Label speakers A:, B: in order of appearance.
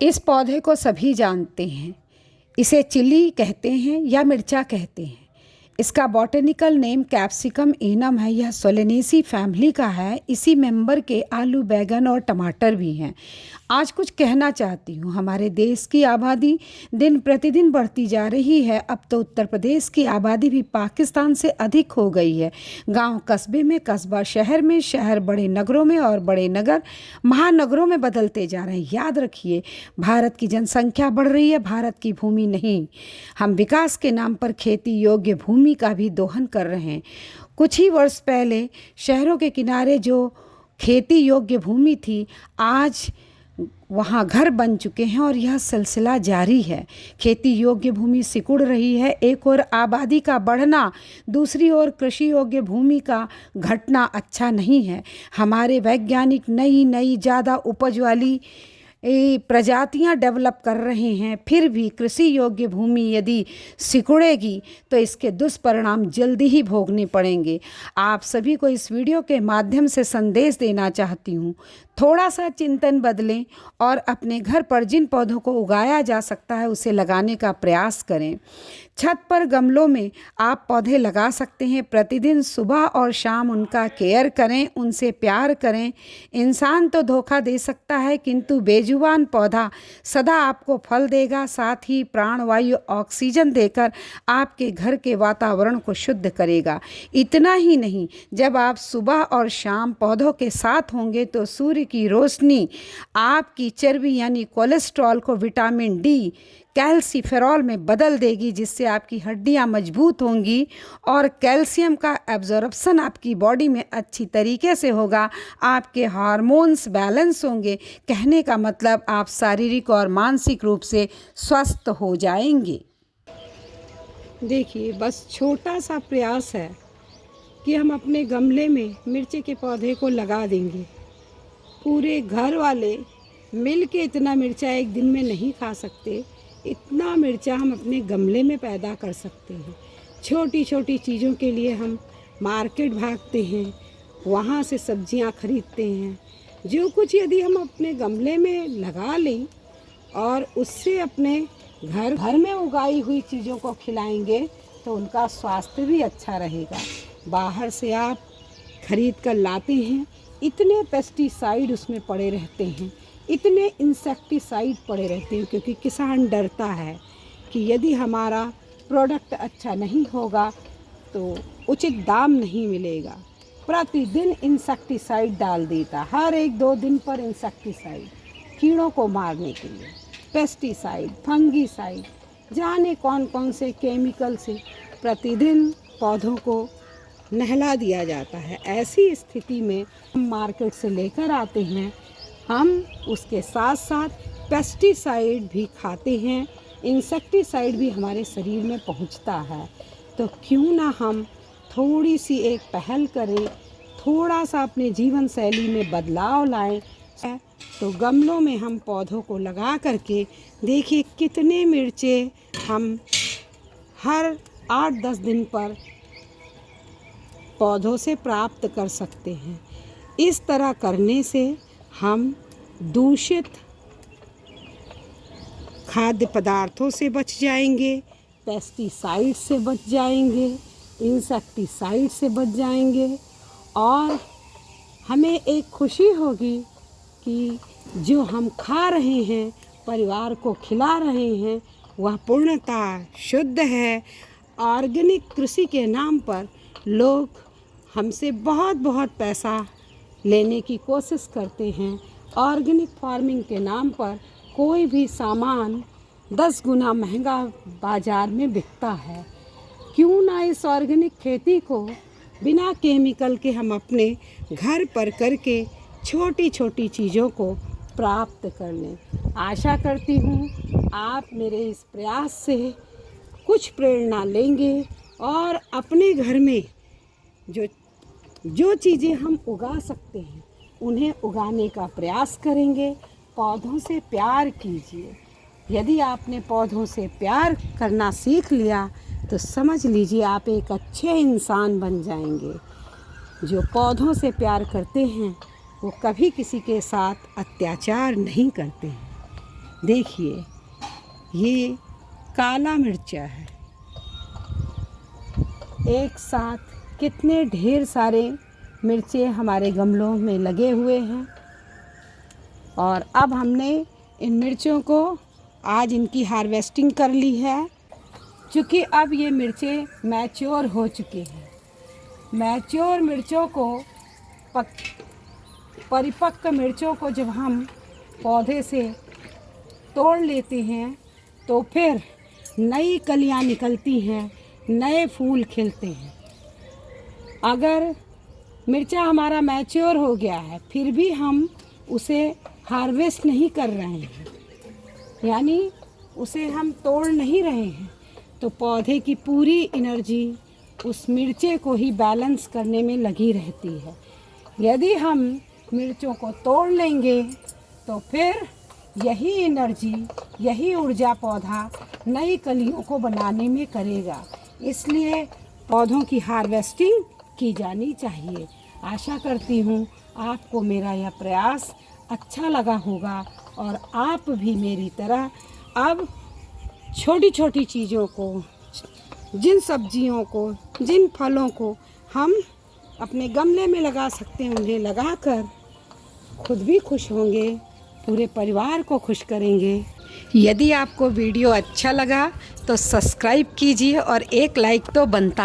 A: इस पौधे को सभी जानते हैं। इसे चिली कहते हैं या मिर्चा कहते हैं। इसका बॉटनिकल नेम कैप्सिकम एनम है। यह सोलेनेसी फैमिली का है। इसी मेंबर के आलू, बैगन और टमाटर भी हैं। आज कुछ कहना चाहती हूँ। हमारे देश की आबादी दिन प्रतिदिन बढ़ती जा रही है। अब तो उत्तर प्रदेश की आबादी भी पाकिस्तान से अधिक हो गई है। गांव कस्बे में, कस्बा शहर में, शहर बड़े नगरों में और बड़े नगर महानगरों में बदलते जा रहे हैं। याद रखिए, भारत की जनसंख्या बढ़ रही है, भारत की भूमि नहीं। हम विकास के नाम पर खेती योग्य भूमि का भी दोहन कर रहे हैं। कुछ ही वर्ष पहले शहरों के किनारे जो खेती योग्य भूमि थी, आज वहाँ घर बन चुके हैं और यह सिलसिला जारी है। खेती योग्य भूमि सिकुड़ रही है। एक ओर आबादी का बढ़ना, दूसरी ओर कृषि योग्य भूमि का घटना अच्छा नहीं है। हमारे वैज्ञानिक नई नई ज़्यादा उपज वाली प्रजातियां डेवलप कर रहे हैं, फिर भी कृषि योग्य भूमि यदि सिकुड़ेगी तो इसके दुष्परिणाम जल्दी ही भोगने पड़ेंगे। आप सभी को इस वीडियो के माध्यम से संदेश देना चाहती हूँ, थोड़ा सा चिंतन बदलें और अपने घर पर जिन पौधों को उगाया जा सकता है उसे लगाने का प्रयास करें। छत पर गमलों में आप पौधे लगा सकते हैं। प्रतिदिन सुबह और शाम उनका केयर करें, उनसे प्यार करें। इंसान तो धोखा दे सकता है, किंतु बेजुबान पौधा सदा आपको फल देगा, साथ ही प्राणवायु ऑक्सीजन देकर आपके घर के वातावरण को शुद्ध करेगा। इतना ही नहीं, जब आप सुबह और शाम पौधों के साथ होंगे तो सूर्य की रोशनी आपकी चर्बी यानी कोलेस्ट्रॉल को विटामिन डी, कैल्सीफेरॉल में बदल देगी, जिससे आपकी हड्डियां मजबूत होंगी और कैल्शियम का एब्जॉर्प्शन आपकी बॉडी में अच्छी तरीके से होगा। आपके हार्मोन्स बैलेंस होंगे। कहने का मतलब आप शारीरिक और मानसिक रूप से स्वस्थ हो जाएंगे। देखिए, बस छोटा सा प्रयास है कि हम अपने गमले में मिर्ची के पौधे को लगा देंगे। पूरे घर वाले मिल के इतना मिर्चा एक दिन में नहीं खा सकते। इतना मिर्चा हम अपने गमले में पैदा कर सकते हैं। छोटी छोटी चीज़ों के लिए हम मार्केट भागते हैं, वहाँ से सब्जियाँ खरीदते हैं। जो कुछ यदि हम अपने गमले में लगा लें और उससे अपने घर में उगाई हुई चीज़ों को खिलाएंगे तो उनका स्वास्थ्य भी अच्छा रहेगा। बाहर से आप खरीद कर लाते हैं, इतने पेस्टिसाइड उसमें पड़े रहते हैं, इतने इंसेक्टिसाइड पड़े रहते हैं, क्योंकि किसान डरता है कि यदि हमारा प्रोडक्ट अच्छा नहीं होगा तो उचित दाम नहीं मिलेगा। प्रतिदिन इंसेक्टिसाइड डाल देता, हर 1-2 दिन पर इंसेक्टिसाइड, कीड़ों को मारने के लिए पेस्टिसाइड, फंगीसाइड, जाने कौन कौन से केमिकल से प्रतिदिन पौधों को नहला दिया जाता है। ऐसी स्थिति में हम मार्केट से लेकर आते हैं, हम उसके साथ साथ पेस्टिसाइड भी खाते हैं, इंसेक्टिसाइड भी हमारे शरीर में पहुंचता है। तो क्यों ना हम थोड़ी सी एक पहल करें, थोड़ा सा अपने जीवन शैली में बदलाव लाएं। तो गमलों में हम पौधों को लगा करके देखिए कितने मिर्चे हम हर 8-10 दिन पर पौधों से प्राप्त कर सकते हैं। इस तरह करने से हम दूषित खाद्य पदार्थों से बच जाएंगे, पेस्टिसाइड से बच जाएंगे, इंसेक्टिसाइड से बच जाएंगे और हमें एक खुशी होगी कि जो हम खा रहे हैं, परिवार को खिला रहे हैं, वह पूर्णतः शुद्ध है। ऑर्गेनिक कृषि के नाम पर लोग हमसे बहुत बहुत पैसा लेने की कोशिश करते हैं। ऑर्गेनिक फार्मिंग के नाम पर कोई भी सामान 10 गुना महंगा बाज़ार में बिकता है। क्यों ना इस ऑर्गेनिक खेती को बिना केमिकल के हम अपने घर पर करके छोटी छोटी चीज़ों को प्राप्त कर लें। आशा करती हूँ आप मेरे इस प्रयास से कुछ प्रेरणा लेंगे और अपने घर में जो चीज़ें हम उगा सकते हैं उन्हें उगाने का प्रयास करेंगे। पौधों से प्यार कीजिए। यदि आपने पौधों से प्यार करना सीख लिया तो समझ लीजिए आप एक अच्छे इंसान बन जाएंगे। जो पौधों से प्यार करते हैं वो कभी किसी के साथ अत्याचार नहीं करते हैं। देखिए ये काला मिर्चा है। एक साथ कितने ढेर सारे मिर्चे हमारे गमलों में लगे हुए हैं और अब हमने इन मिर्चों को आज इनकी हार्वेस्टिंग कर ली है, क्योंकि अब ये मिर्चे मैच्योर हो चुके हैं। मैच्योर मिर्चों को परिपक्व मिर्चों को जब हम पौधे से तोड़ लेते हैं तो फिर नई कलियां निकलती हैं, नए फूल खिलते हैं। अगर मिर्चा हमारा मैच्योर हो गया है फिर भी हम उसे हार्वेस्ट नहीं कर रहे हैं, यानी उसे हम तोड़ नहीं रहे हैं, तो पौधे की पूरी एनर्जी उस मिर्चे को ही बैलेंस करने में लगी रहती है। यदि हम मिर्चों को तोड़ लेंगे तो फिर यही एनर्जी, यही ऊर्जा पौधा नई कलियों को बनाने में करेगा। इसलिए पौधों की हार्वेस्टिंग की जानी चाहिए। आशा करती हूँ आपको मेरा यह प्रयास अच्छा लगा होगा और आप भी मेरी तरह अब छोटी छोटी चीज़ों को, जिन सब्जियों को, जिन फलों को हम अपने गमले में लगा सकते हैं उन्हें लगाकर खुद भी खुश होंगे, पूरे परिवार को खुश करेंगे। यदि आपको वीडियो अच्छा लगा तो सब्सक्राइब कीजिए और एक लाइक तो बनता है।